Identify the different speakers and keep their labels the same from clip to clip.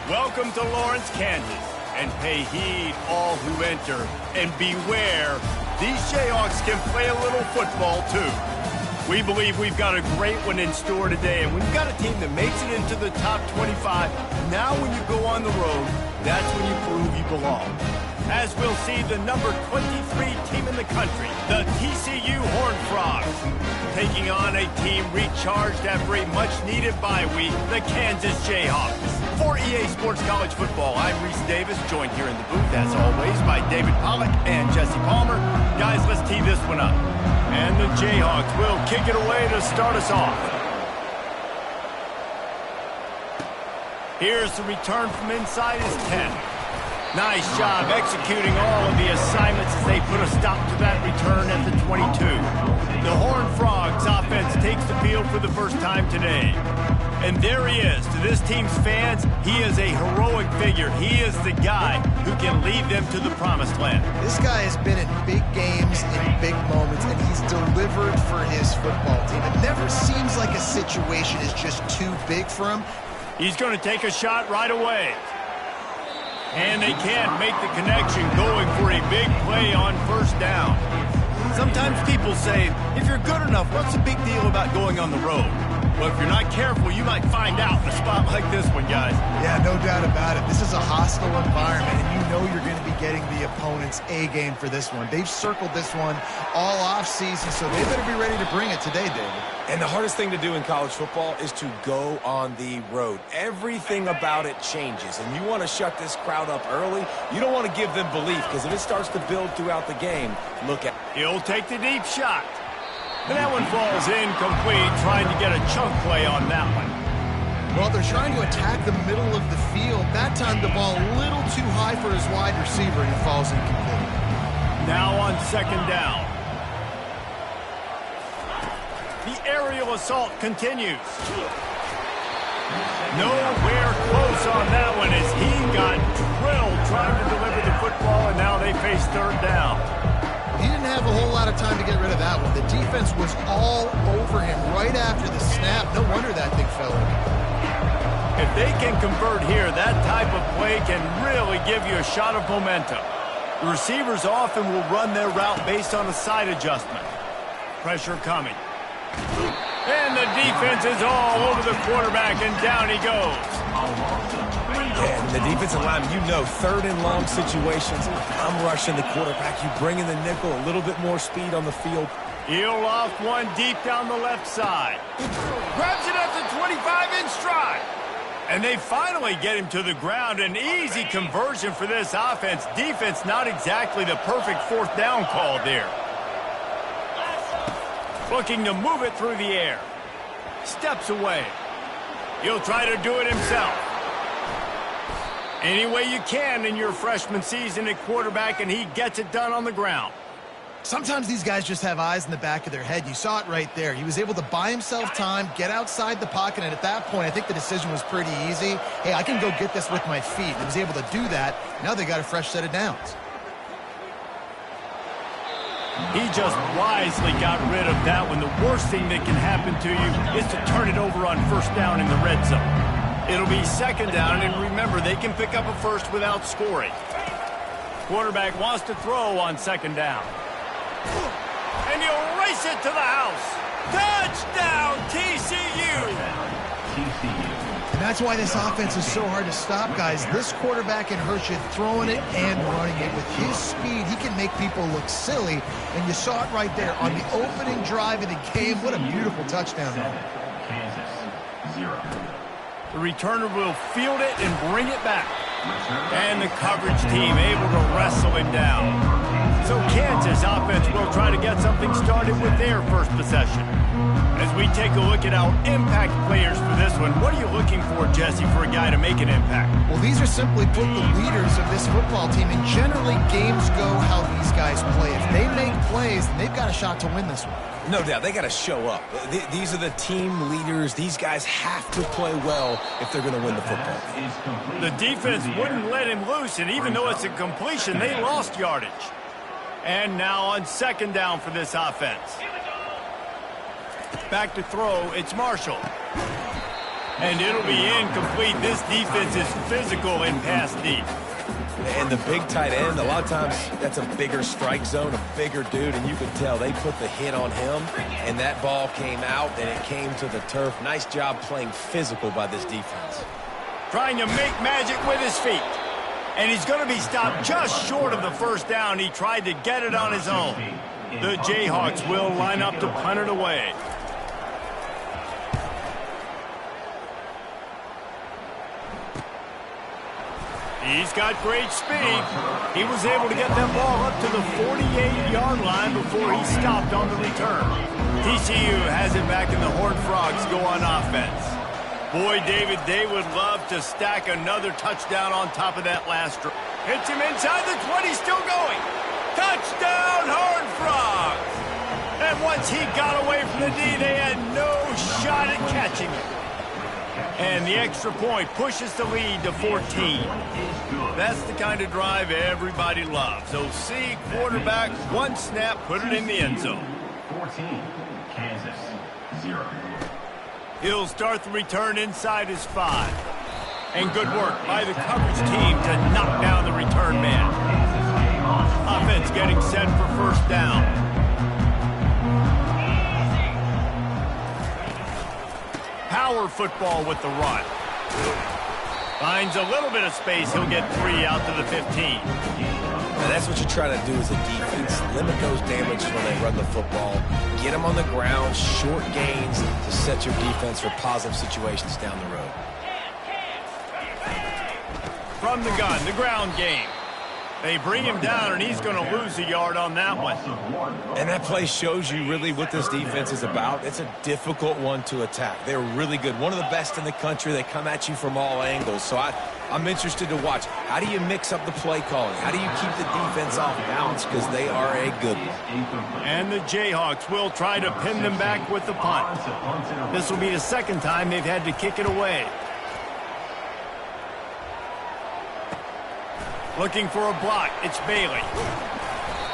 Speaker 1: Welcome to Lawrence, Kansas, and pay heed all who enter, and beware, these Jayhawks can play a little football too. We believe we've got a great one in store today, and we've got a team that makes it into the top 25. Now when you go on the road, that's when you prove you belong. As we'll see the number 23 team in the country, the TCU Horned Frogs, taking on a team recharged after a much-needed bye week, the Kansas Jayhawks. For EA Sports College Football, I'm Reese Davis, joined here in the booth, as always, by David Pollack and Jesse Palmer. Guys, let's tee this one up. And the Jayhawks will kick it away to start us off. Here's the return from inside his 10. Nice job executing all of the assignments as they put a stop to that return at the 22. The Horned Frogs offense takes the field for the first time today. And there he is. To this team's fans, he is a heroic figure. He is the guy who can lead them to the promised land.
Speaker 2: This guy has been in big games, in big moments, and he's delivered for his football team. It never seems like a situation is just too big for him.
Speaker 1: He's going to take a shot right away. And they can't make the connection, going for a big play on first down. Sometimes people say, if you're good enough, what's the big deal about going on the road? Well, if you're not careful, you might find out in a spot like this one, guys.
Speaker 2: Yeah, no doubt about it. This is a hostile environment, and you know you're going to be getting the opponent's A-game for this one. They've circled this one all off-season, so they better be ready to bring it today, David.
Speaker 3: And the hardest thing to do in college football is to go on the road. Everything about it changes, and you want to shut this crowd up early. You don't want to give them belief, because if it starts to build throughout the game, look at it.
Speaker 1: He'll take the deep shot. And that one falls incomplete, trying to get a chunk play on that one.
Speaker 2: Well, they're trying to attack the middle of the field. That time the ball a little too high for his wide receiver, and he falls incomplete.
Speaker 1: Now on second down. The aerial assault continues. Nowhere close on that one as he got drilled trying to deliver the football, and now they face third down.
Speaker 2: He didn't have a whole lot of time to get rid of that one. The defense was all over him right after the snap. No wonder that thing fell in.
Speaker 1: If they can convert here, that type of play can really give you a shot of momentum. The receivers often will run their route based on a side adjustment. Pressure coming. And the defense is all over the quarterback, and down he goes.
Speaker 3: And the defensive lineman, you know, third and long situations, I'm rushing the quarterback. You bring in the nickel, a little bit more speed on the field.
Speaker 1: He'll off one deep down the left side. Grabs it at the 25 in stride. And they finally get him to the ground. An easy conversion for this offense. Defense not exactly the perfect fourth down call there. Looking to move it through the air. Steps away. He'll try to do it himself. Any way you can in your freshman season at quarterback, and he gets it done on the ground.
Speaker 2: Sometimes these guys just have eyes in the back of their head. You saw it right there. He was able to buy himself time, get outside the pocket, and at that point, I think the decision was pretty easy. Hey, I can go get this with my feet. He was able to do that. Now they got a fresh set of downs.
Speaker 1: He just wisely got rid of that one. The worst thing that can happen to you is to turn it over on first down in the red zone. It'll be second down, and remember, they can pick up a first without scoring. Quarterback wants to throw on second down. And he'll race it to the house. Touchdown, TCU!
Speaker 2: And that's why this offense is so hard to stop, guys. This quarterback can hurt you throwing it and running it. With his speed, he can make people look silly. And you saw it right there on the opening drive of the game. What a beautiful touchdown.
Speaker 4: Kansas, 0.
Speaker 1: The returner will field it and bring it back. And the coverage team able to wrestle him down. So Kansas offense will try to get something started with their first possession. As we take a look at our impact players for this one, what are you looking for, Jesse, for a guy to make an impact?
Speaker 2: Well, these are simply put the leaders of this football team, and generally games go how these guys play. If they make plays, then they've got a shot to win this one.
Speaker 3: No doubt, they got to show up. These are the team leaders. These guys have to play well if they're going to win the football.
Speaker 1: The defense wouldn't let him loose, and even though it's a completion, they lost yardage. And now on second down for this offense. Back to throw, it's Marshall. And it'll be incomplete. This defense is physical in pass deep.
Speaker 3: And the big tight end, a lot of times that's a bigger strike zone, a bigger dude, and you can tell they put the hit on him, and that ball came out, and it came to the turf. Nice job playing physical by this defense.
Speaker 1: Trying to make magic with his feet. And he's going to be stopped just short of the first down. He tried to get it on his own. The Jayhawks will line up to punt it away. He's got great speed. He was able to get that ball up to the 48-yard line before he stopped on the return. TCU has it back, and the Horned Frogs go on offense. Boy, David, they would love to stack another touchdown on top of that last drive. Hits him inside the 20, still going. Touchdown, Horned Frogs! And once he got away from the D, they had no shot at catching him. And the extra point pushes the lead to 14. That's the kind of drive everybody loves. So see, quarterback, one snap, put it in the end zone.
Speaker 4: 14, Kansas, 0.
Speaker 1: He'll start the return inside his 5. And good work by the coverage team to knock down the return man. Offense getting set for first down. Power football with the run. Finds a little bit of space. He'll get 3 out to the 15.
Speaker 3: Now that's what you try to do as a defense. Limit those damage when they run the football. Get them on the ground, short gains to set your defense for positive situations down the road.
Speaker 1: From the gun, the ground game. They bring him down, and he's going to lose a yard on that one.
Speaker 3: And that play shows you really what this defense is about. It's a difficult one to attack. They're really good. One of the best in the country. They come at you from all angles. So I'm interested to watch. How do you mix up the play calling? How do you keep the defense off balance? Because they are a good one.
Speaker 1: And the Jayhawks will try to pin them back with the punt. This will be the second time they've had to kick it away. Looking for a block. It's Bailey.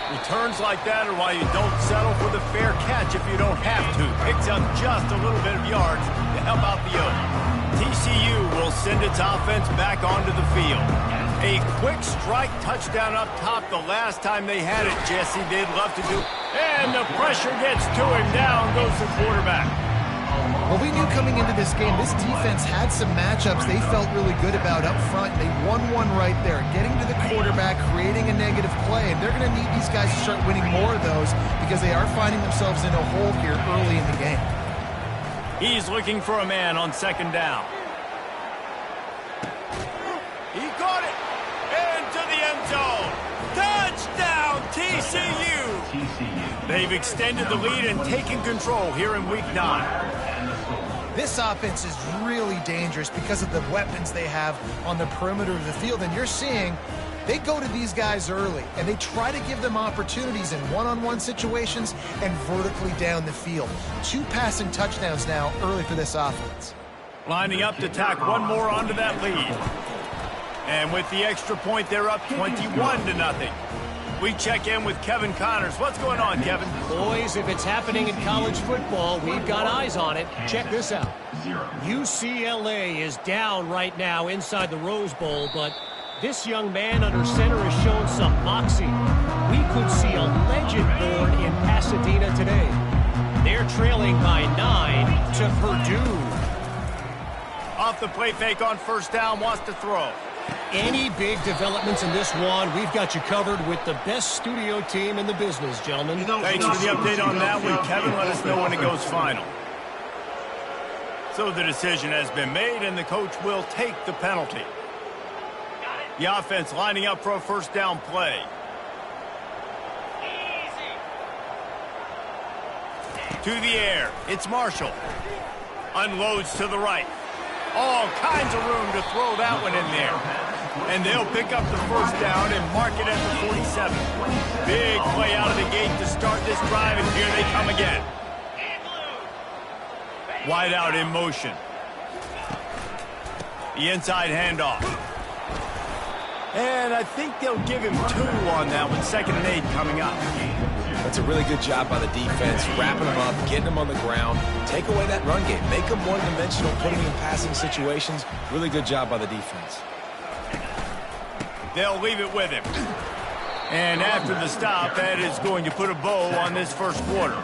Speaker 1: Returns like that are why you don't settle for the fair catch if you don't have to. Picks up just a little bit of yards to help out the Oak. TCU will send its offense back onto the field. A quick strike touchdown up top the last time they had it, Jesse. They'd love to do. And the pressure gets to him. Down goes the quarterback.
Speaker 2: Well, we knew coming into this game, this defense had some matchups they felt really good about up front. They won one right there, getting to the quarterback, creating a negative play. And they're going to need these guys to start winning more of those because they are finding themselves in a hole here early in the game.
Speaker 1: He's looking for a man on second down. He caught it into the end zone. Touchdown, TCU. They've extended the lead and taken control here in Week 9.
Speaker 2: This offense is really dangerous because of the weapons they have on the perimeter of the field. And you're seeing they go to these guys early, and they try to give them opportunities in one-on-one situations and vertically down the field. 2 passing touchdowns now early for this offense.
Speaker 1: Lining up to tack one more onto that lead. And with the extra point, they're up 21-0. We check in with Kevin Connors. What's going on, Kevin?
Speaker 5: Boys, if it's happening in college football, we've got eyes on it. Check this out. UCLA is down right now inside the Rose Bowl, but this young man under center has shown some moxie. We could see a legend born in Pasadena today. They're trailing by 9 to Purdue.
Speaker 1: Off the play fake on first down, wants to throw.
Speaker 5: Any big developments in this one, we've got you covered with the best studio team in the business, gentlemen.
Speaker 1: Thanks for the update on that one, Kevin. Let us know when it goes final. So the decision has been made, and the coach will take the penalty. The offense lining up for a first down play. To the air. It's Marshall. Unloads to the right. All kinds of room to throw that one in there. And they'll pick up the first down and mark it at the 47. Big play out of the gate to start this drive, and here they come again. Wide out in motion. The inside handoff. And I think they'll give him 2 on that one. 2nd and 8 coming up.
Speaker 3: That's a really good job by the defense, wrapping them up, getting them on the ground. Take away that run game. Make them one-dimensional, putting them in passing situations. Really good job by the defense.
Speaker 1: They'll leave it with him. And after the stop, that is going to put a bow on this first quarter.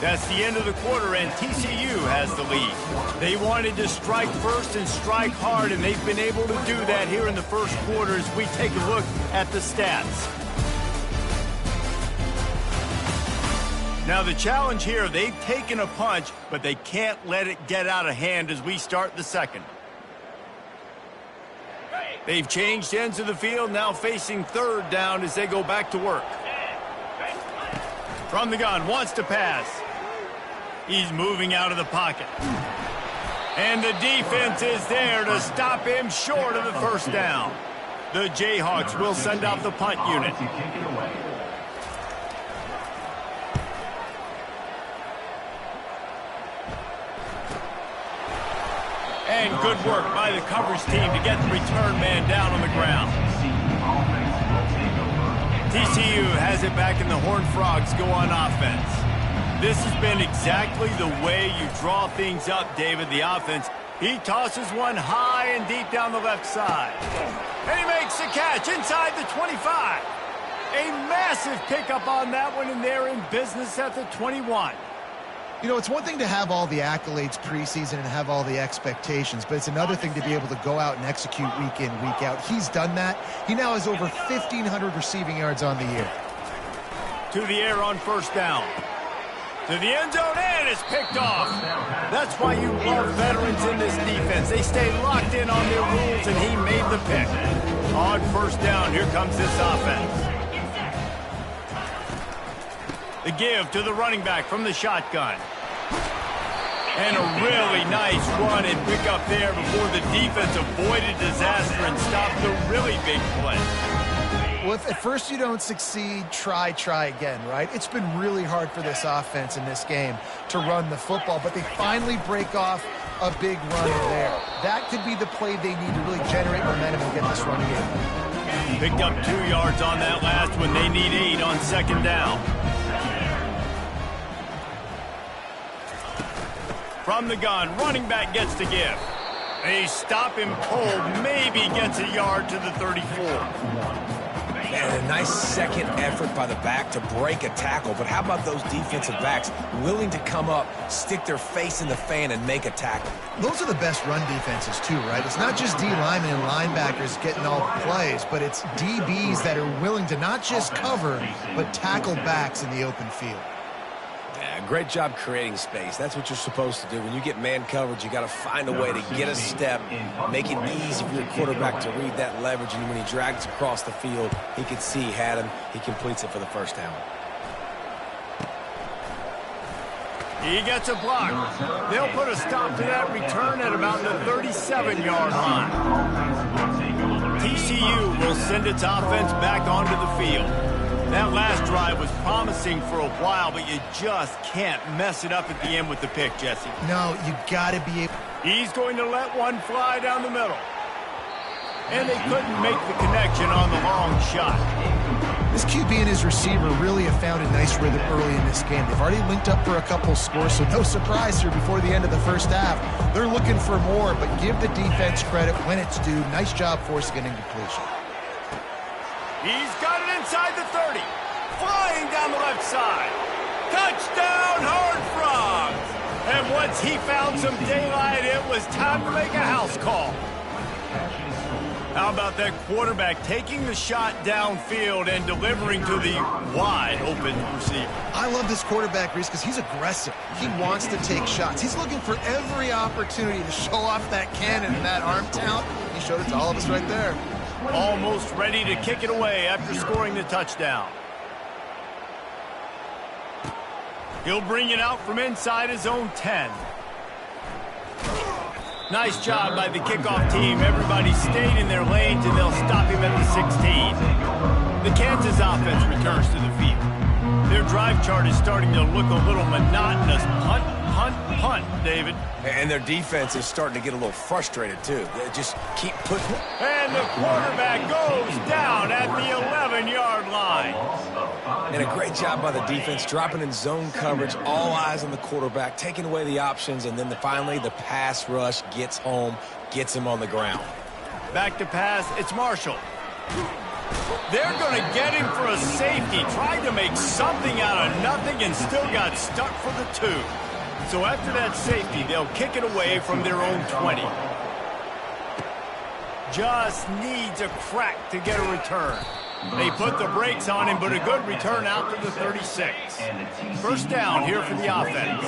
Speaker 1: That's the end of the quarter, and TCU has the lead. They wanted to strike first and strike hard, and they've been able to do that here in the first quarter as we take a look at the stats. Now the challenge here, they've taken a punch, but they can't let it get out of hand as we start the second. They've changed ends of the field, now facing third down as they go back to work. From the gun, wants to pass. He's moving out of the pocket. And the defense is there to stop him short of the first down. The Jayhawks will send out the punt unit. And good work by the coverage team to get the return man down on the ground. TCU has it back, and the Horned Frogs go on offense. This has been exactly the way you draw things up, David, the offense. He tosses one high and deep down the left side. And he makes the catch inside the 25. A massive pickup on that one, and they're in business at the 21.
Speaker 2: You know, it's one thing to have all the accolades preseason and have all the expectations, but it's another thing to be able to go out and execute week in, week out. He's done that. He now has over 1,500 receiving yards on the year.
Speaker 1: To the air on first down. To the end zone, and it's picked off. That's why you love veterans in this defense. They stay locked in on their rules, and he made the pick. On first down, here comes this offense. The give to the running back from the shotgun. And a really nice run and pick up there before the defense avoided disaster and stopped the really big play.
Speaker 2: Well, if at first you don't succeed, try again, right? It's been really hard for this offense in this game to run the football, but they finally break off a big run there. That could be the play they need to really generate momentum and get this run game.
Speaker 1: Picked up 2 yards on that last one. They need 8 on second down. From the gun, running back gets to give. They stop him cold, maybe gets a yard to the 34.
Speaker 3: And a nice second effort by the back to break a tackle. But how about those defensive backs willing to come up, stick their face in the fan, and make a tackle?
Speaker 2: Those are the best run defenses, too, right? It's not just D linemen and linebackers getting all the plays, but it's DBs that are willing to not just cover, but tackle backs in the open field.
Speaker 3: Great job creating space. That's what you're supposed to do. When you get man coverage, you got to find a way to get a step, make it easy for your quarterback to read that leverage, and when he drags across the field, he can see he had him. He completes it for the first down.
Speaker 1: He gets a block. They'll put a stop to that return at about the 37-yard line. TCU will send its offense back onto the field. That last drive was promising for a while, but you just can't mess it up at the end with the pick, Jesse.
Speaker 2: No, you got to be able.
Speaker 1: He's going to let one fly down the middle. And they couldn't make the connection on the long shot.
Speaker 2: This QB and his receiver really have found a nice rhythm early in this game. They've already linked up for a couple scores, so no surprise here before the end of the first half. They're looking for more, but give the defense credit when it's due. Nice job forcing an incompletion.
Speaker 1: He's got it inside the 30. Flying down the left side. Touchdown, Horned Frogs! And once he found some daylight, it was time to make a house call. How about that quarterback taking the shot downfield and delivering to the wide-open receiver?
Speaker 2: I love this quarterback, Reese, because he's aggressive. He wants to take shots. He's looking for every opportunity to show off that cannon and that arm talent. He showed it to all of us right there.
Speaker 1: Almost ready to kick it away after scoring the touchdown. He'll bring it out from inside his own 10. Nice job by the kickoff team. Everybody stayed in their lanes, and they'll stop him at the 16. The Kansas offense returns to the field. Their drive chart is starting to look a little monotonous. Punt, punt, punt, David.
Speaker 3: And their defense is starting to get a little frustrated, too. They just keep pushing.
Speaker 1: And the quarterback goes down at the 11-yard line.
Speaker 3: And a great job by the defense, dropping in zone coverage, all eyes on the quarterback, taking away the options, and then finally the pass rush gets home, gets him on the ground.
Speaker 1: Back to pass, it's Marshall. They're going to get him for a safety. Tried to make something out of nothing and still got stuck for the 2. So after that safety, they'll kick it away from their own 20. Just needs a crack to get a return. They put the brakes on him, but a good return out to the 36. First down here for the offense.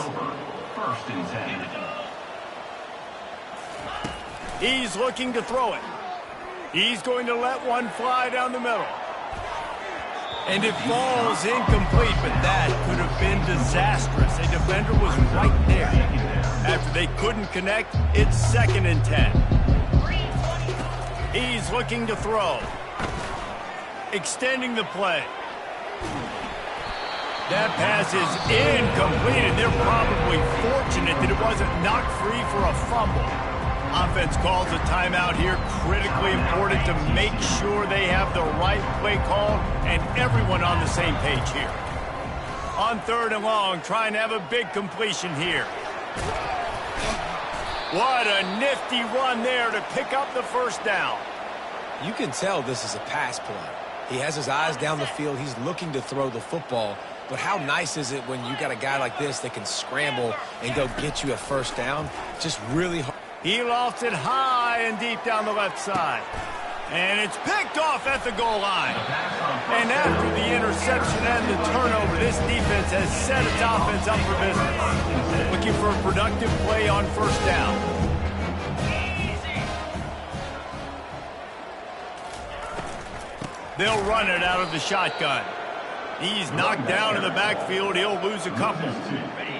Speaker 1: He's looking to throw it. He's going to let one fly down the middle. And it falls incomplete, but that could have been disastrous. A defender was right there. After they couldn't connect, it's 2nd and 10. He's looking to throw. Extending the play. That pass is incomplete, and they're probably fortunate that it wasn't knocked free for a fumble. Offense calls a timeout here. Critically important to make sure they have the right play call and everyone on the same page here. On 3rd and long, trying to have a big completion here. What a nifty run there to pick up the first down.
Speaker 3: You can tell this is a pass play. He has his eyes down the field. He's looking to throw the football. But how nice is it when you got a guy like this that can scramble and go get you a first down? Just really hard.
Speaker 1: He lofts it high and deep down the left side. And it's picked off at the goal line. And after the interception and the turnover, this defense has set its offense up for business. Looking for a productive play on first down. They'll run it out of the shotgun. He's knocked down in the backfield. He'll lose a couple.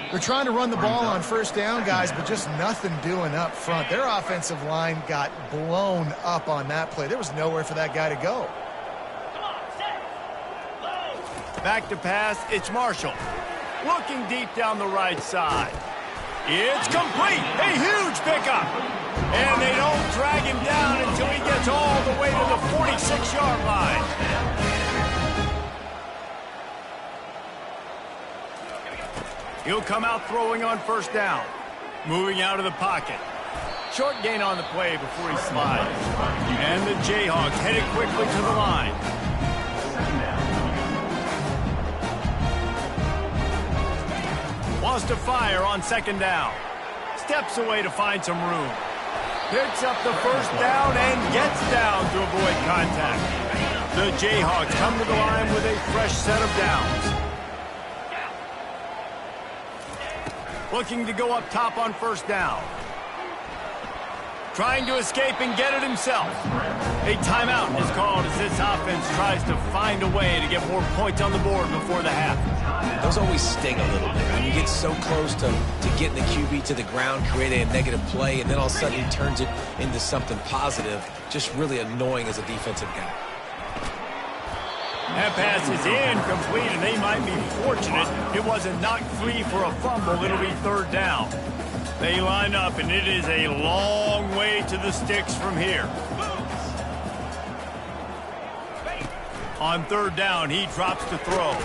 Speaker 2: They're trying to run the ball on first down, guys, but just nothing doing up front. Their offensive line got blown up on that play. There was nowhere for that guy to go.
Speaker 1: Back to pass, it's Marshall. Looking deep down the right side. It's complete. A huge pickup. And they don't drag him down until he gets all the way to the 46-yard line. He'll come out throwing on first down. Moving out of the pocket. Short gain on the play before he slides. And the Jayhawks headed quickly to the line. Wants to fire on 2nd down. Steps away to find some room. Picks up the first down and gets down to avoid contact. The Jayhawks come to the line with a fresh set of downs. Looking to go up top on first down. Trying to escape and get it himself. A timeout is called as this offense tries to find a way to get more points on the board before the half.
Speaker 3: Those always sting a little bit. When you get so close to getting the QB to the ground, creating a negative play, and then all of a sudden he turns it into something positive. Just really annoying as a defensive guy.
Speaker 1: That pass is incomplete, and they might be fortunate it wasn't knocked free for a fumble. It'll be 3rd down. They line up, and it is a long way to the sticks from here. On 3rd down, he drops to throw.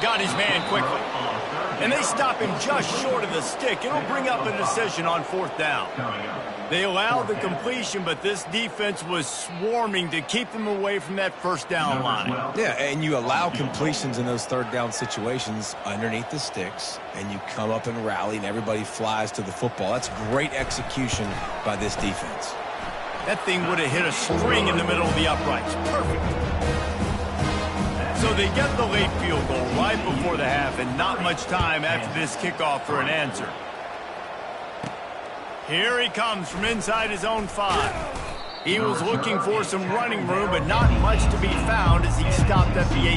Speaker 1: Got his man quickly. And they stop him just short of the stick. It'll bring up a decision on 4th down. They allowed the completion, but this defense was swarming to keep them away from that first down line.
Speaker 3: Yeah, and you allow completions in those 3rd down situations underneath the sticks, and you come up and rally, and everybody flies to the football. That's great execution by this defense.
Speaker 1: That thing would have hit a string in the middle of the uprights. Perfect. So they get the late field goal right before the half, and not much time after this kickoff for an answer. Here he comes from inside his own 5. He was looking for some running room, but not much to be found as he stopped at the 18.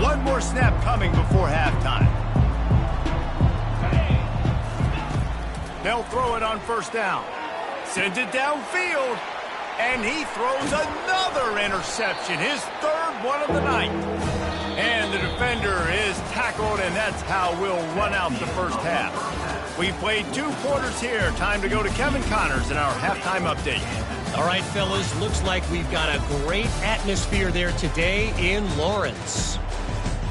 Speaker 1: One more snap coming before halftime. They'll throw it on first down. Sends it downfield. And he throws another interception, his third one of the night. And the defender is tackled, and that's how we'll run out the first half. We played 2 quarters here. Time to go to Kevin Connors in our halftime update.
Speaker 5: All right, fellas, looks like we've got a great atmosphere there today in Lawrence.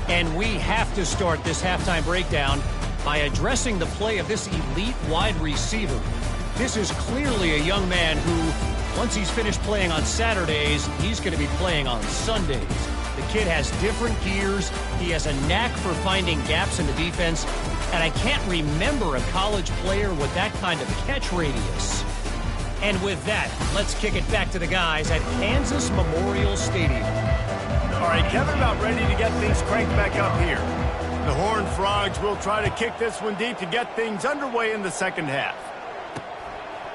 Speaker 5: And we have to start this halftime breakdown by addressing the play of this elite wide receiver. This is clearly a young man who, once he's finished playing on Saturdays, he's going to be playing on Sundays. The kid has different gears. He has a knack for finding gaps in the defense. And I can't remember a college player with that kind of catch radius. And with that, let's kick it back to the guys at Kansas Memorial Stadium.
Speaker 1: All right, Kevin, about ready to get things cranked back up here. The Horned Frogs will try to kick this one deep to get things underway in the second half.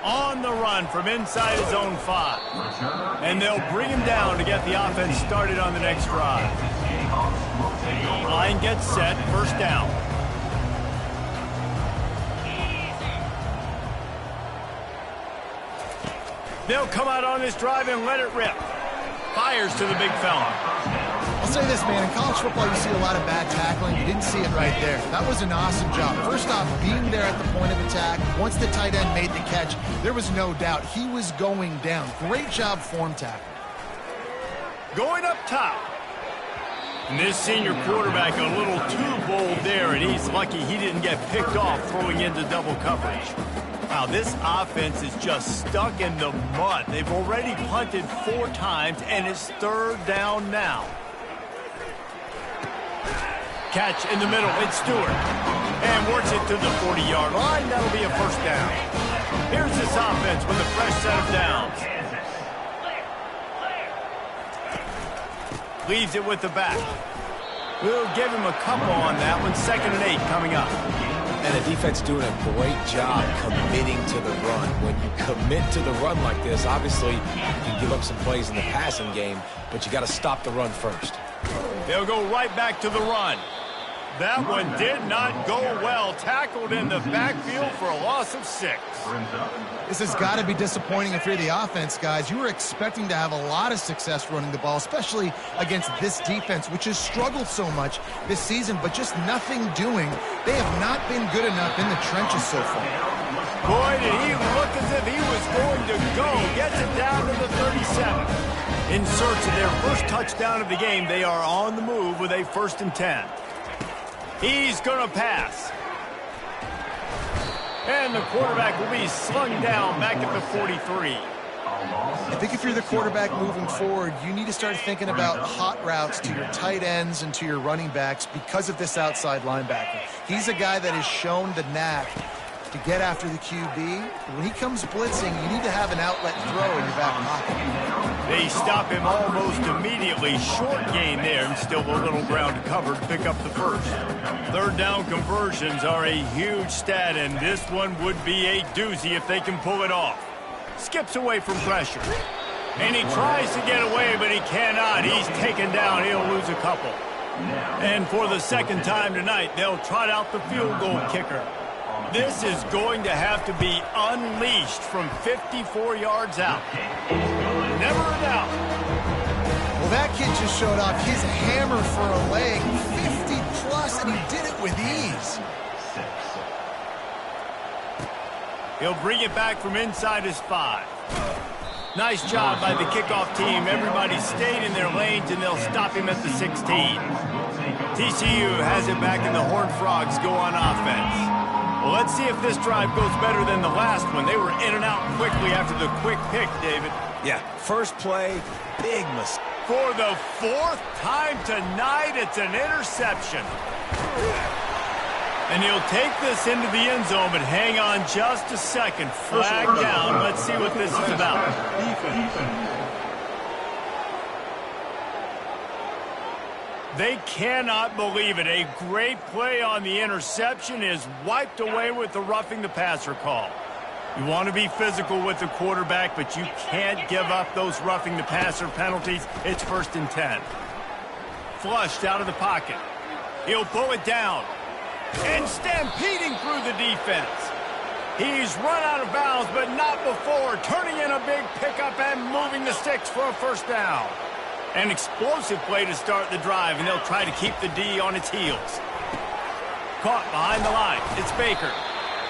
Speaker 1: On the run from inside his own 5. And they'll bring him down to get the offense started on the next drive. Line gets set, first down. They'll come out on this drive and let it rip. Fires to the big fella.
Speaker 2: I'll say this, man. In college football, you see a lot of bad tackling. You didn't see it right there. That was an awesome job. First off, being there at the point of attack. Once the tight end made the catch, there was no doubt he was going down. Great job form tackle.
Speaker 1: Going up top. And this senior quarterback a little too bold there, and he's lucky he didn't get picked off throwing into double coverage. Wow, this offense is just stuck in the mud. They've already punted 4 times, and it's third down now. Catch in the middle, it's Stewart. And works it to the 40-yard line. That'll be a first down. Here's this offense with a fresh set of downs. Leaves it with the back. We'll give him a couple on that one. 2nd and 8 coming up.
Speaker 3: And the defense doing a great job committing to the run. When you commit to the run like this, obviously you can give up some plays in the passing game, but you got to stop the run first.
Speaker 1: They'll go right back to the run. That one did not go well. Tackled in the backfield for a loss of 6.
Speaker 2: This has got to be disappointing if you're the offense, guys. You were expecting to have a lot of success running the ball, especially against this defense, which has struggled so much this season, but just nothing doing. They have not been good enough in the trenches so far.
Speaker 1: Boy, did he look as if he was going to go. Gets it down to the 37. In search of their first touchdown of the game, they are on the move with a 1st and 10. He's going to pass. And the quarterback will be slung down back at the 43.
Speaker 2: I think if you're the quarterback moving forward, you need to start thinking about hot routes to your tight ends and to your running backs because of this outside linebacker. He's a guy that has shown the knack to get after the QB. When he comes blitzing, you need to have an outlet throw in your back pocket.
Speaker 1: They stop him almost immediately. Short gain there, and still a little ground to cover to pick up the first. 3rd down conversions are a huge stat, and this one would be a doozy if they can pull it off. Skips away from pressure. And he tries to get away, but he cannot. He's taken down. He'll lose a couple. And for the 2nd time tonight, they'll trot out the field goal kicker. This is going to have to be unleashed from 54 yards out. Never a doubt.
Speaker 2: Well, that kid just showed off his hammer for a leg, 50-plus, and he did it with ease.
Speaker 1: He'll bring it back from inside his 5. Nice job by the kickoff team. Everybody stayed in their lanes, and they'll stop him at the 16. TCU has it back, and the Horned Frogs go on offense. Well, let's see if this drive goes better than the last one. They were in and out quickly after the quick pick, David.
Speaker 3: Yeah, first play, big mistake.
Speaker 1: For the 4th time tonight, it's an interception. And he'll take this into the end zone, but hang on just a second. Flag down. Let's see what this is about. They cannot believe it. A great play on the interception is wiped away with the roughing the passer call. You want to be physical with the quarterback, but you can't give up those roughing the passer penalties. It's 1st and 10. Flushed out of the pocket. He'll pull it down. And stampeding through the defense. He's run out of bounds, but not before turning in a big pickup and moving the sticks for a first down. An explosive play to start the drive, and they'll try to keep the D on its heels. Caught behind the line. It's Baker.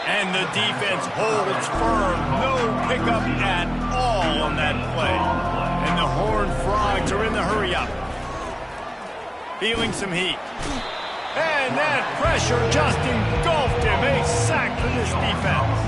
Speaker 1: And the defense holds firm. No pickup at all on that play. And the Horned Frogs are in the hurry-up. Feeling some heat. And that pressure just engulfed him. A sack for this defense.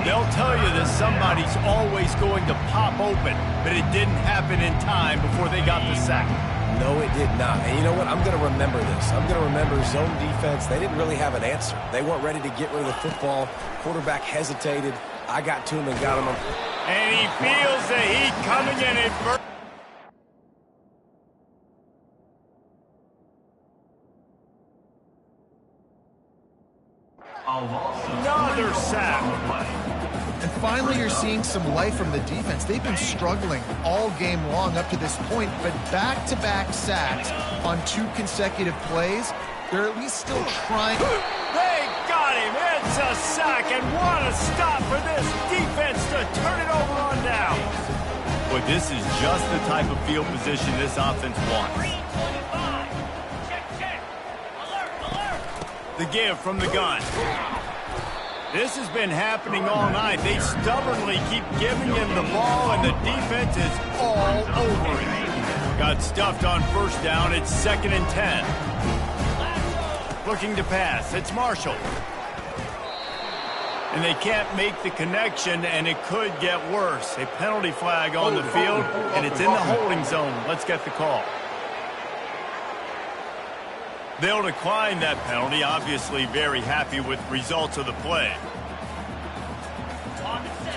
Speaker 1: They'll tell you that somebody's always going to pop open, but it didn't happen in time before they got the sack.
Speaker 3: No, it did not. And you know what? I'm going to remember this. I'm going to remember zone defense. They didn't really have an answer. They weren't ready to get rid of the football. Quarterback hesitated. I got to him and got him.
Speaker 1: And he feels the heat coming in. Another sack.
Speaker 2: And finally, you're seeing some life from the defense. They've been struggling all game long up to this point, but back-to-back sacks on 2 consecutive plays, they're at least still trying.
Speaker 1: They got him. It's a sack, and what a stop for this defense to turn it over on down. But this is just the type of field position this offense wants. The give from the gun. This has been happening all night. They stubbornly keep giving him the ball, and the defense is all over it. Got stuffed on first down. It's 2nd and 10. Looking to pass. It's Marshall. And they can't make the connection, and it could get worse. A penalty flag on the field, and it's in the holding zone. Let's get the call. They'll decline that penalty, obviously very happy with results of the play.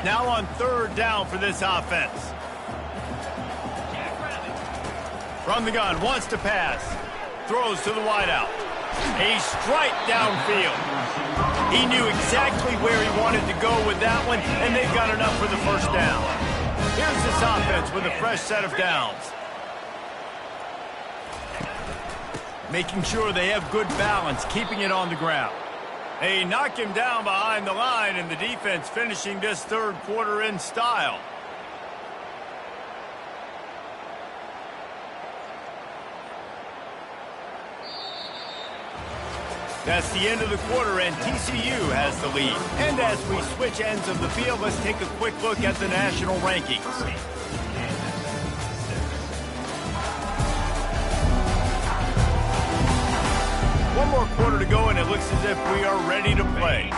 Speaker 1: Now on 3rd down for this offense. From the gun, wants to pass. Throws to the wideout. A strike downfield. He knew exactly where he wanted to go with that one, and they've got enough for the first down. Here's this offense with a fresh set of downs. Making sure they have good balance, keeping it on the ground. They knock him down behind the line, and the defense finishing this 3rd quarter in style. That's the end of the quarter, and TCU has the lead. And as we switch ends of the field, let's take a quick look at the national rankings. One more quarter to go, and it looks as if we are ready to play.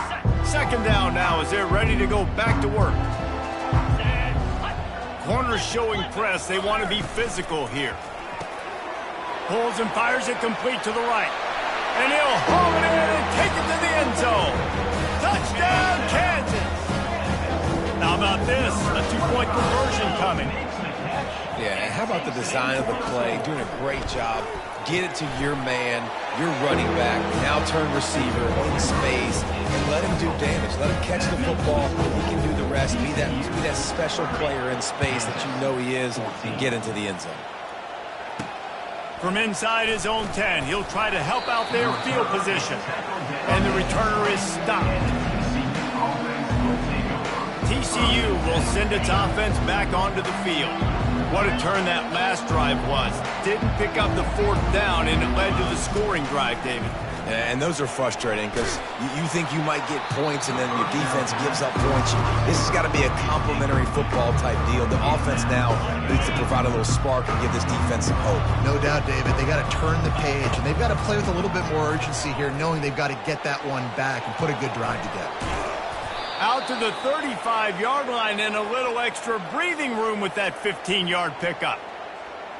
Speaker 1: 2nd down now as they're ready to go back to work. Corners showing press. They want to be physical here. Pulls and fires it complete to the right. And he'll haul it in and take it to the end zone. Touchdown, Kansas! How about this? A 2-point conversion coming.
Speaker 3: Yeah, and how about the design of the play? Doing a great job. Get it to your man, your running back, now turn receiver in space, and let him do damage. Let him catch the football. He can do the rest. Be that special player in space that you know he is, and get into the end zone.
Speaker 1: From inside his own 10, he'll try to help out their field position. And the returner is stopped. TCU will send its offense back onto the field. What a turn that last drive was. Didn't pick up the 4th down, and it led to the scoring drive, David.
Speaker 3: And those are frustrating because you think you might get points and then your defense gives up points. This has got to be a complementary football type deal. The offense now needs to provide a little spark and give this defense some hope.
Speaker 2: No doubt, David. They got to turn the page, and they've got to play with a little bit more urgency here, knowing they've got to get that one back and put a good drive together.
Speaker 1: Out to the 35-yard line and a little extra breathing room with that 15-yard pickup.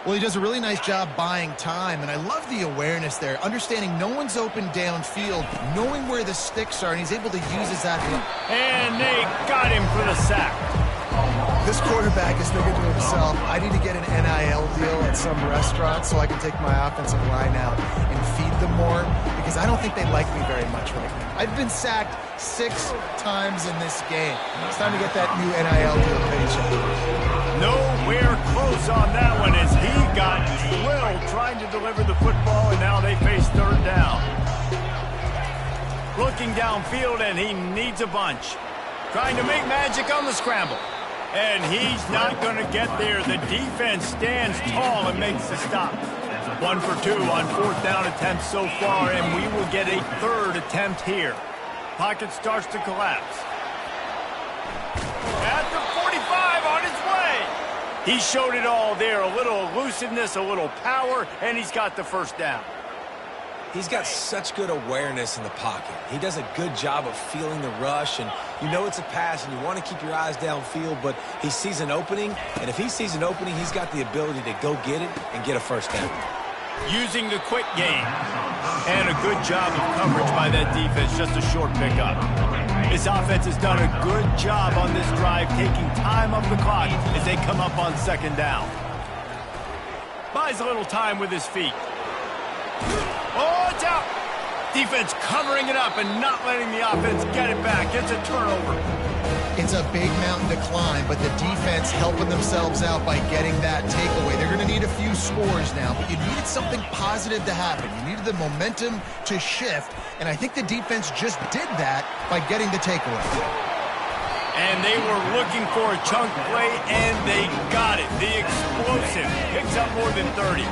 Speaker 2: Well, he does a really nice job buying time, and I love the awareness there, understanding no one's open downfield, knowing where the sticks are, and he's able to use his athletic.
Speaker 1: And they got him for the sack.
Speaker 2: This quarterback is thinking to himself, I need to get an NIL deal at some restaurant so I can take my offensive line out and feed them more, because I don't think they like me very much right now. I've been sacked 6 times in this game. It's time to get that new NIL deal paycheck.
Speaker 1: Nowhere close on that one as he got drilled trying to deliver the football, and now they face 3rd down. Looking downfield, and he needs a bunch. Trying to make magic on the scramble. And he's not going to get there. The defense stands tall and makes the stop. 1 for 2 on 4th down attempts so far, and we will get a 3rd attempt here. Pocket starts to collapse. At the 45 on his way. He showed it all there. A little elusiveness, a little power, and he's got the 1st down.
Speaker 3: He's got such good awareness in the pocket. He does a good job of feeling the rush, and you know it's a pass, and you want to keep your eyes downfield, but he sees an opening, and if he sees an opening, he's got the ability to go get it and get a 1st down.
Speaker 1: Using the quick game. And a good job of coverage by that defense, just a short pickup. This offense has done a good job on this drive, taking time off the clock as they come up on 2nd down. Buys a little time with his feet. Oh, it's out. Defense covering it up and not letting the offense get it back. It's a turnover.
Speaker 2: It's a big mountain to climb, but the defense helping themselves out by getting that takeaway. They're going to need a few scores now, but you needed something positive to happen. You needed the momentum to shift, and I think the defense just did that by getting the takeaway.
Speaker 1: And they were looking for a chunk play, and they got it. The explosive picks up more than 30.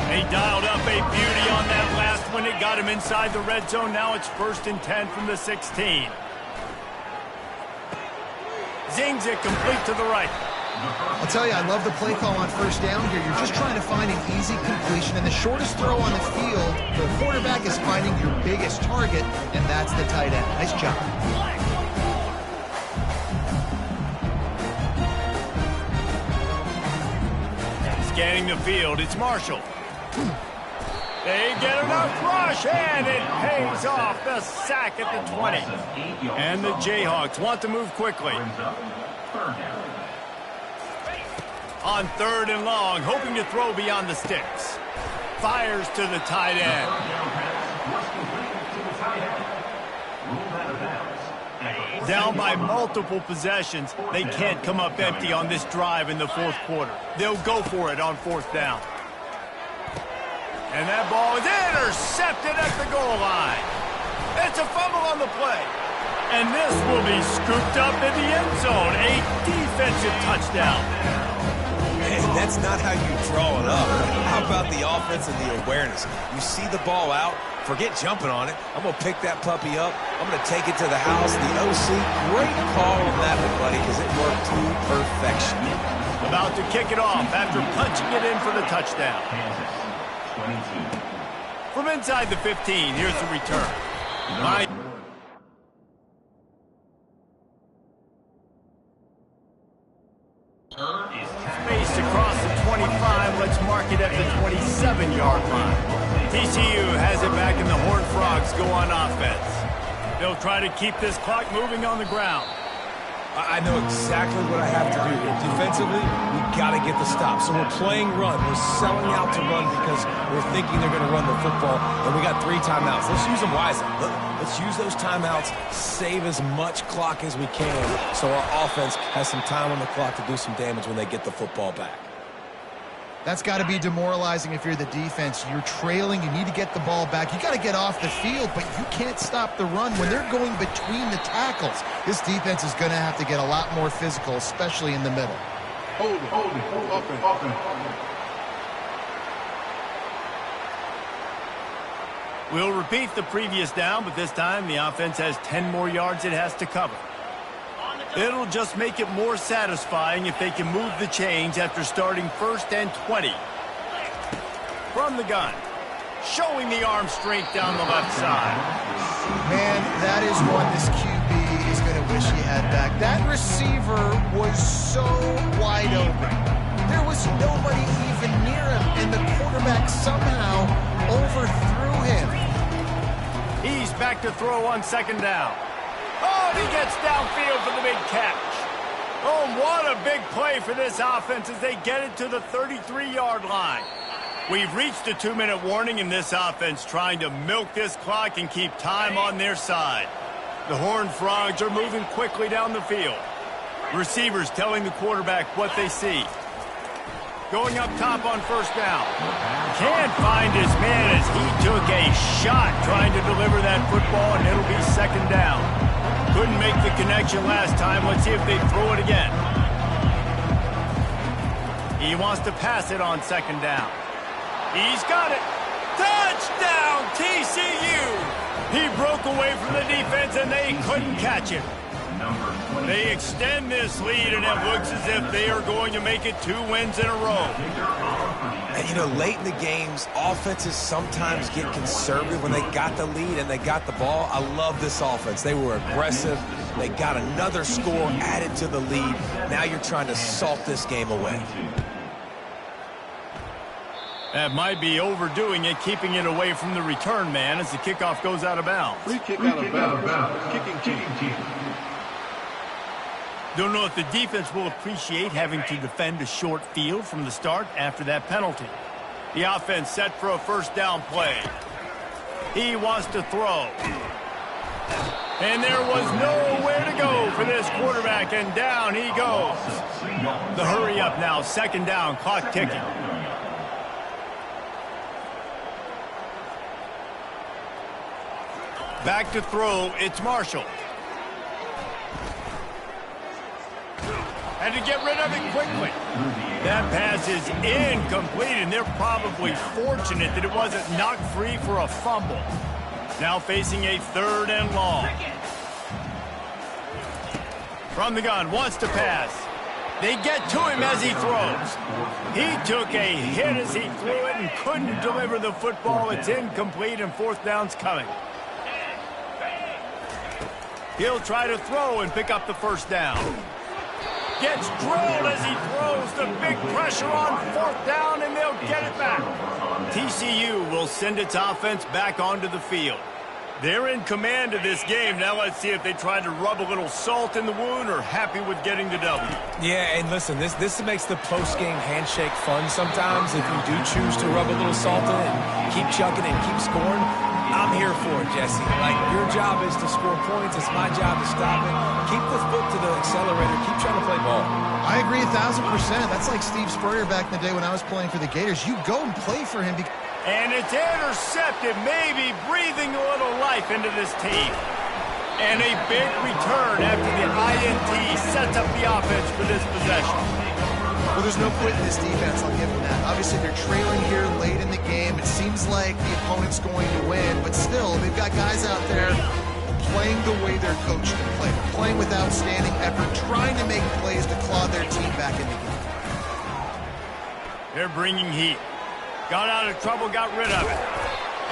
Speaker 1: They dialed up a beauty on that last one. It got him inside the red zone. Now it's 1st and 10 from the 16. Zings it complete to the right.
Speaker 2: I'll tell you, I love the play call on 1st down here. You're just trying to find an easy completion, and the shortest throw on the field, the quarterback is finding your biggest target, and that's the tight end. Nice job.
Speaker 1: Scanning the field, it's Marshall. They get enough rush, and it pays off. The sack at the 20. And the Jayhawks want to move quickly. On 3rd and long, hoping to throw beyond the sticks. Fires to the tight end. Down by multiple possessions, they can't come up empty on this drive in the 4th quarter. They'll go for it on 4th down. And that ball is intercepted at the goal line. It's a fumble on the play. And this will be scooped up in the end zone. A defensive touchdown.
Speaker 3: And that's not how you draw it up. How about the offense and the awareness? You see the ball out, forget jumping on it. I'm going to pick that puppy up. I'm going to take it to the house. The OC, great call on that one, buddy, because it worked to perfection.
Speaker 1: About to kick it off after punching it in for the touchdown. From inside the 15, here's the return. Spaced across the 25. Let's mark it at the 27-yard line. TCU has it back, and the Horned Frogs go on offense. They'll try to keep this clock moving on the ground.
Speaker 3: I know exactly what I have to do here. Defensively, we've got to get the stop. So we're playing run. We're selling out to run because we're thinking they're going to run the football, and we got 3 timeouts. Let's use them wisely. Let's use those timeouts, save as much clock as we can so our offense has some time on the clock to do some damage when they get the football back.
Speaker 2: That's got to be demoralizing if you're the defense. You're trailing. You need to get the ball back. You got to get off the field, but you can't stop the run. When they're going between the tackles, this defense is going to have to get a lot more physical, especially in the middle.
Speaker 6: Hold it. Open.
Speaker 1: We'll repeat the previous down, but this time the offense has 10 more yards it has to cover. It'll just make it more satisfying if they can move the chains after starting 1st and 20. From the gun, showing the arm strength down the left side.
Speaker 2: Man, that is one this QB is going to wish he had back. That receiver was so wide open. There was nobody even near him, and the quarterback somehow overthrew him.
Speaker 1: He's back to throw on 2nd down. Oh, and he gets downfield for the big catch. Oh, what a big play for this offense as they get it to the 33-yard line. We've reached a 2-minute warning in this offense, trying to milk this clock and keep time on their side. The Horned Frogs are moving quickly down the field. Receivers telling the quarterback what they see. Going up top on 1st down. Can't find his man as he took a shot trying to deliver that football, and it'll be 2nd down. Couldn't make the connection last time. Let's see if they throw it again. He wants to pass it on second down. He's got it. Touchdown, TCU! He broke away from the defense, and they couldn't catch him. They extend this lead, and it looks as if they are going to make it 2 wins in a row.
Speaker 3: And, you know, late in the games, offenses sometimes get conservative when they got the lead and they got the ball. I love this offense. They were aggressive. They got another score added to the lead. Now you're trying to salt this game away.
Speaker 1: That might be overdoing it, keeping it away from the return man as the kickoff goes out of bounds.
Speaker 6: Free kick out of bounds. Kicking team.
Speaker 1: Don't know if the defense will appreciate having to defend a short field from the start after that penalty. The offense set for a first down play. He wants to throw. And there was nowhere to go for this quarterback, and down he goes. The hurry up now, second down, clock ticking. Back to throw, it's Marshall. Had to get rid of it quickly. That pass is incomplete, and they're probably fortunate that it wasn't knocked free for a fumble. Now facing a 3rd and long. From the gun, wants to pass. They get to him as he throws. He took a hit as he threw it and couldn't deliver the football. It's incomplete, and 4th down's coming. He'll try to throw and pick up the first down. Gets drilled as he throws. The big pressure on 4th down, and they'll get it back. TCU will send its offense back onto the field. They're in command of this game. Now let's see if they try to rub a little salt in the wound or happy with getting the W.
Speaker 3: Yeah, and listen, this makes the post-game handshake fun sometimes. If you do choose to rub a little salt in it and keep chucking and keep scoring, I'm here for it, Jesse. Like, your job is to score points. It's my job to stop it. Keep the foot to the accelerator. Keep trying to play ball.
Speaker 2: I agree 1,000%. That's like Steve Spurrier back in the day when I was playing for the Gators. You go and play for him.
Speaker 1: And it's intercepted, maybe breathing a little life into this team. And a big return after the INT sets up the offense for this possession.
Speaker 2: Well, there's no quit in this defense, I'll give them that. Obviously, they're trailing here late in the game. It seems like the opponent's going to win, but still, they've got guys out there playing the way their coach can play. They're playing with outstanding effort, trying to make plays to claw their team back in the game.
Speaker 1: They're bringing heat. Got out of trouble, got rid of it.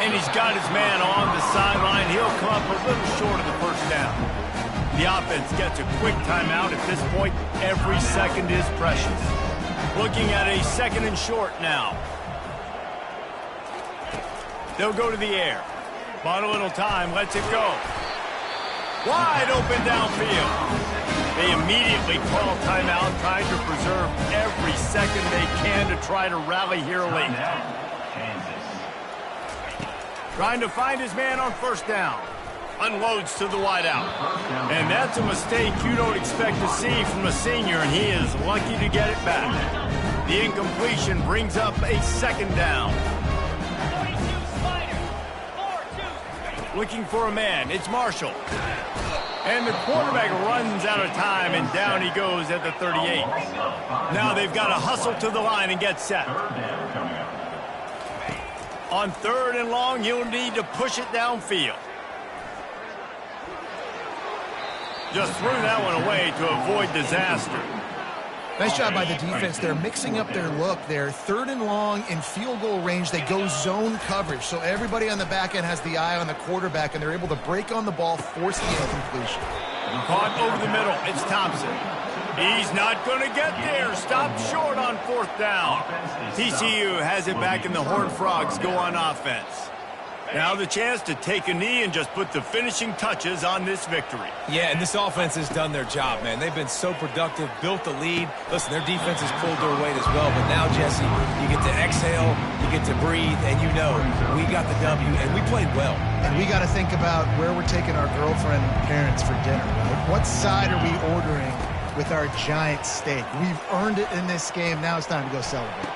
Speaker 1: And he's got his man on the sideline. He'll come up a little short of the first down. The offense gets a quick timeout. At this point, every second is precious. Looking at a 2nd and short now. They'll go to the air. Bought a little time, lets it go. Wide open downfield. They immediately call timeout, trying to preserve every second they can to try to rally here late. Trying to find his man on first down. Unloads to the wideout. And that's a mistake you don't expect to see from a senior, and he is lucky to get it back. The incompletion brings up a 2nd down. Looking for a man. It's Marshall. And the quarterback runs out of time, and down he goes at the 38. Now they've got to hustle to the line and get set. On 3rd and long, you'll need to push it downfield. Just threw that one away to avoid disaster.
Speaker 2: Nice job by the defense. They're mixing up their look there. 3rd and long in field goal range. They go zone coverage. So everybody on the back end has the eye on the quarterback, and they're able to break on the ball, force the incompletion.
Speaker 1: Caught over the middle. It's Thompson. He's not going to get there. Stopped short on 4th down. TCU has it back, and the Horned Frogs go on offense. Now the chance to take a knee and just put the finishing touches on this victory.
Speaker 3: Yeah, and this offense has done their job, man. They've been so productive, built the lead. Listen, their defense has pulled their weight as well. But now, Jesse, you get to exhale, you get to breathe, and you know we got the W, and we played well.
Speaker 2: And we got to think about where we're taking our girlfriend and parents for dinner, right? What side are we ordering with our giant steak? We've earned it in this game. Now it's time to go celebrate.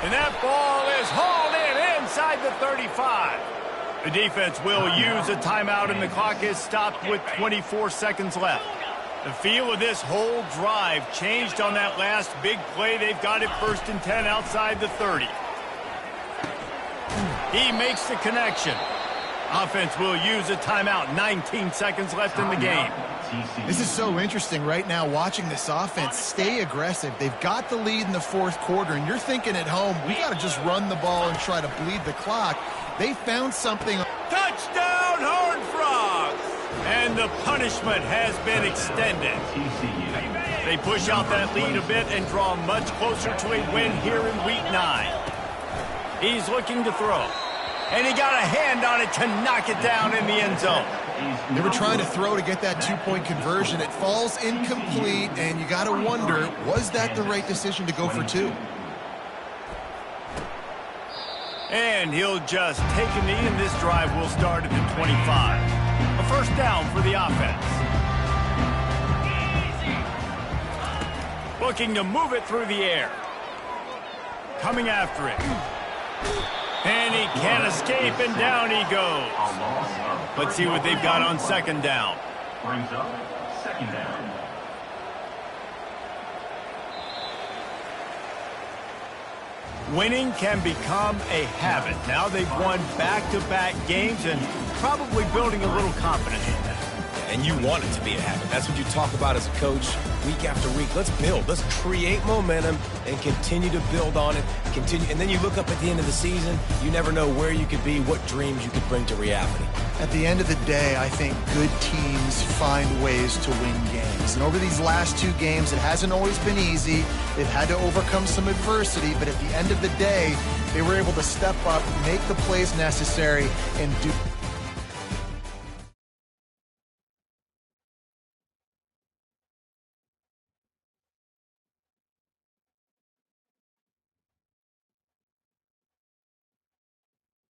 Speaker 1: And that ball is hauled in inside the 35. The defense will use a timeout, and the clock is stopped with 24 seconds left. The feel of this whole drive changed on that last big play. They've got it 1st and 10 outside the 30. He makes the connection. Offense will use a timeout. 19 seconds left in the game.
Speaker 2: This is so interesting right now, watching this offense stay aggressive. They've got the lead in the 4th quarter, and you're thinking at home, we got to just run the ball and try to bleed the clock. They found something.
Speaker 1: Touchdown, Horned Frogs! And the punishment has been extended. They push out that lead a bit and draw much closer to a win here in Week 9. He's looking to throw. And he got a hand on it to knock it down in the end zone.
Speaker 2: They were trying to throw to get that 2-point conversion. It falls incomplete, and you got to wonder, was that the right decision to go for 2?
Speaker 1: And he'll just take a knee, and this drive will start at the 25. A first down for the offense. Looking to move it through the air. Coming after it. And he can't escape, and down he goes. Let's see what they've got on 2nd down.
Speaker 4: Brings up 2nd down.
Speaker 1: Winning can become a habit. Now they've won back-to-back games and probably building a little confidence in that.
Speaker 3: And you want it to be a habit. That's what you talk about as a coach week after week. Let's build. Let's create momentum and continue to build on it. And then you look up at the end of the season, you never know where you could be, what dreams you could bring to reality.
Speaker 2: At the end of the day, I think good teams find ways to win games. And over these last 2 games, it hasn't always been easy. They've had to overcome some adversity, but at the end of the day, they were able to step up, make the plays necessary, and do